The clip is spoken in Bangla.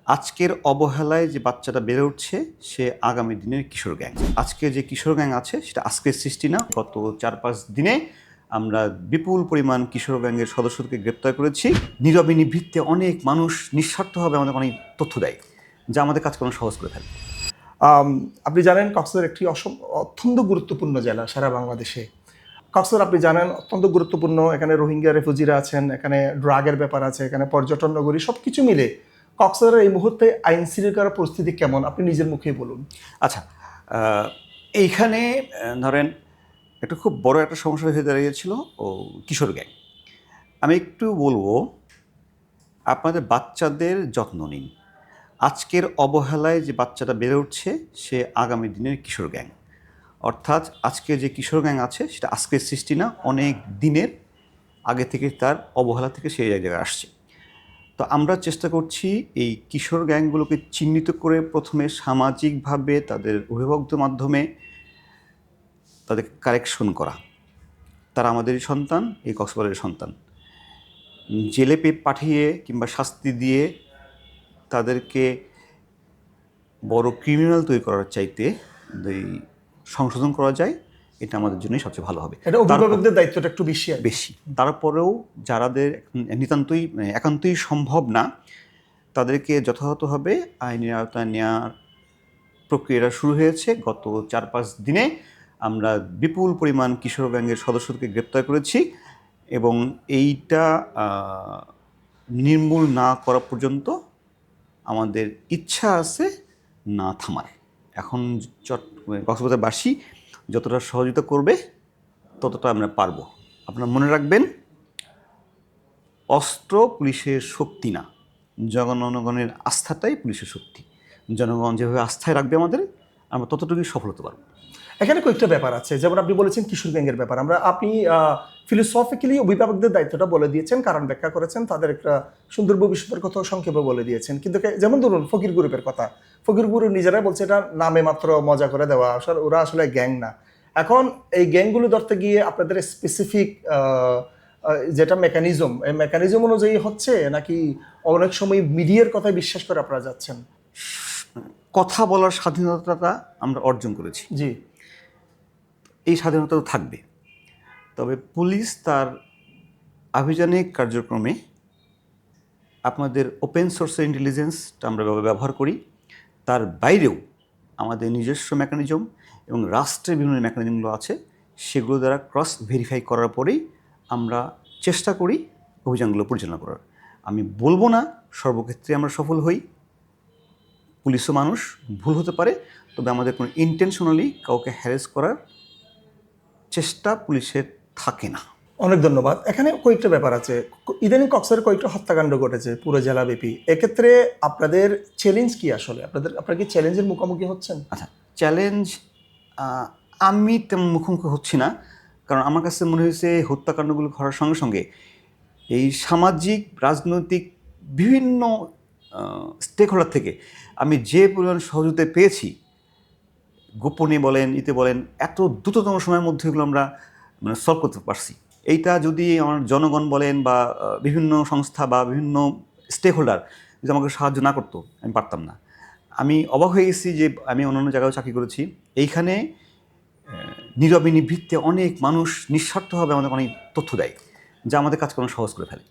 আজকের অবহেলায় যে বাচ্চাটা বেড়ে উঠছে সে আগামী দিনের কিশোর গ্যাং। আজকে যে কিশোর গ্যাং আছে সেটা আজকের সৃষ্টি না, গত 4-5 দিনে আমরা বিপুল পরিমাণ কিশোর গ্যাংয়ের সদস্যদেরকে গ্রেপ্তার করেছি। নীরবে নিভৃতে অনেক মানুষ নিঃস্বার্থভাবে আমাদের অনেক তথ্য দেয়, যা আমাদের কাজকর্ম সহজ করে ফেলে। আপনি জানেন কক্সবাজার একটি অত্যন্ত গুরুত্বপূর্ণ জেলা সারা বাংলাদেশে। কক্সবাজার আপনি জানেন অত্যন্ত গুরুত্বপূর্ণ। এখানে রোহিঙ্গা রেফিউজিরা আছেন, এখানে ড্রাগের ব্যাপার আছে, এখানে পর্যটন নগরী, সব কিছু মিলে কক্সবাজারের এই মুহূর্তে আইন শৃঙ্খলার পরিস্থিতি কেমন আপনি নিজের মুখেই বলুন। আচ্ছা, এইখানে ধরেন একটা খুব বড় একটা সমস্যা হয়ে দাঁড়িয়েছিল কিশোর গ্যাং। আমি একটু বলবো, আপনাদের বাচ্চাদের যত্ন নিন। আজকের অবহেলায় যে বাচ্চাটা বেড়ে উঠছে সে আগামী দিনের কিশোর গ্যাং। অর্থাৎ আজকে যে কিশোর গ্যাং আছে সেটা আজকের সৃষ্টি না, অনেক দিনের আগে থেকে তার অবহেলা থেকে সেই জায়গায় আসছে। তো আমরা চেষ্টা করছি এই কিশোর গ্যাংগুলোকে চিহ্নিত করে প্রথমে সামাজিকভাবে তাদের অভিভাবকদের মাধ্যমে তাদেরকে কারেকশন করা। তারা আমাদেরই সন্তান, এই কক্সবাজারের সন্তান। জেলে পাঠিয়ে কিংবা শাস্তি দিয়ে তাদেরকে বড় ক্রিমিনাল তৈরি করার চাইতে এই সংশোধন করা যায়, এটা আমাদের জন্যই সবচেয়ে ভালো হবে। এটা অভিভাবকদের দায়িত্বটা একটু বেশি। তারপরেও যারাদের নিতান্তই একান্তই সম্ভব না, তাদেরকে যথাযথভাবে আইনের আওতায় নেওয়ার প্রক্রিয়াটা শুরু হয়েছে। গত 4-5 দিনে আমরা বিপুল পরিমাণ কিশোর গ্যাংয়ের সদস্যদেরকে গ্রেপ্তার করেছি এবং এইটা নির্মূল না করা পর্যন্ত আমাদের ইচ্ছা আছে না থামার। এখন কক্সবাজারবাসী যতটা সহযোগিতা করবে ততটা আমরা পারবো। আপনারা মনে রাখবেন, অস্ত্র পুলিশের শক্তি না, জনগণের আস্থাটাই পুলিশের শক্তি। জনগণ যেভাবে আস্থায় রাখবে আমাদের, আমরা ততটুকুই সফল হতে পারবো। এখানে কয়েকটা ব্যাপার আছে, যেমন আপনি বলেছেন কিশোর গ্যাংয়ের ব্যাপার। আপনি ফিলোসফিক্যালি অভিভাবকদের দায়িত্বটা বলে দিয়েছেন, কারণ ব্যাখ্যা করেছেন, তাদের একটা সুন্দর ভবিষ্যতের কথা সংক্ষেপে বলে দিয়েছেন। কিন্তু যেমন ধরুন ফকির গ্রুপের কথা, ফকির গ্রুপ নিজেরাই বলছে এটা নামে মাত্র মজা করে দেওয়া, ওরা আসলে গ্যাং না। এখন এই গ্যাংগুলো ধরতে গিয়ে আপনাদের স্পেসিফিক যেটা মেকানিজম, এই মেকানিজম অনুযায়ী হচ্ছে নাকি অনেক সময় মিডিয়ার কথায় বিশ্বাস করে আপনারা যাচ্ছেন? কথা বলার স্বাধীনতাটা আমরা অর্জন করেছি, জি। এই স্বাধীনতাও থাকবে। তবে পুলিশ তার আভিযানিক কার্যক্রমে আপনাদের ওপেন সোর্সের ইন্টেলিজেন্সটা আমরা ব্যবহার করি। তার বাইরেও আমাদের নিজস্ব মেকানিজম এবং রাষ্ট্রের বিভিন্ন মেকানিজমগুলো আছে, সেগুলো দ্বারা ক্রস ভেরিফাই করার পরেই আমরা চেষ্টা করি অভিযানগুলো পরিচালনা করার। আমি বলবো না সর্বক্ষেত্রে আমরা সফল হই, পুলিশও মানুষ, ভুল হতে পারে। তবে আমাদের কোনো ইন্টেনশনালি কাউকে হ্যারেস করার চেষ্টা পুলিশের থাকে না। অনেক ধন্যবাদ। এখানে কয়েকটা ব্যাপার আছে। ইদানিং কক্সবাজারে কয়েকটা হত্যাকাণ্ড ঘটেছে পুরো জেলাব্যাপী। এক্ষেত্রে আপনাদের চ্যালেঞ্জ কি আসলে? আপনারা কি চ্যালেঞ্জের মুখোমুখি হচ্ছেন? আচ্ছা, চ্যালেঞ্জ আমি তেমন মুখোমুখি হচ্ছি না, কারণ আমার কাছে মনে হয়েছে হত্যাকাণ্ডগুলো ঘটার সঙ্গে সঙ্গে এই সামাজিক রাজনৈতিক বিভিন্ন স্টেক হোল্ডার থেকে আমি যে পরিমাণ সহযোগিতা পেয়েছি, গোপনে বলেন ইতে বলেন, এত দ্রুততম সময়ের মধ্যে এগুলো আমরা সলভ করতে পারছি। এইটা যদি আমার জনগণ বলেন বা বিভিন্ন সংস্থা বা বিভিন্ন স্টেক হোল্ডার যদি আমাকে সাহায্য না করতো, আমি পারতাম না। আমি অবাক হয়ে গেছি যে আমি অন্যান্য জায়গায় চাকরি করেছি, এইখানে নীরবে নিভৃতে অনেক মানুষ নিঃস্বার্থভাবে আমাদের অনেক তথ্য দেয়, যা আমাদের কাজকর্ম সহজ করে ফেলে।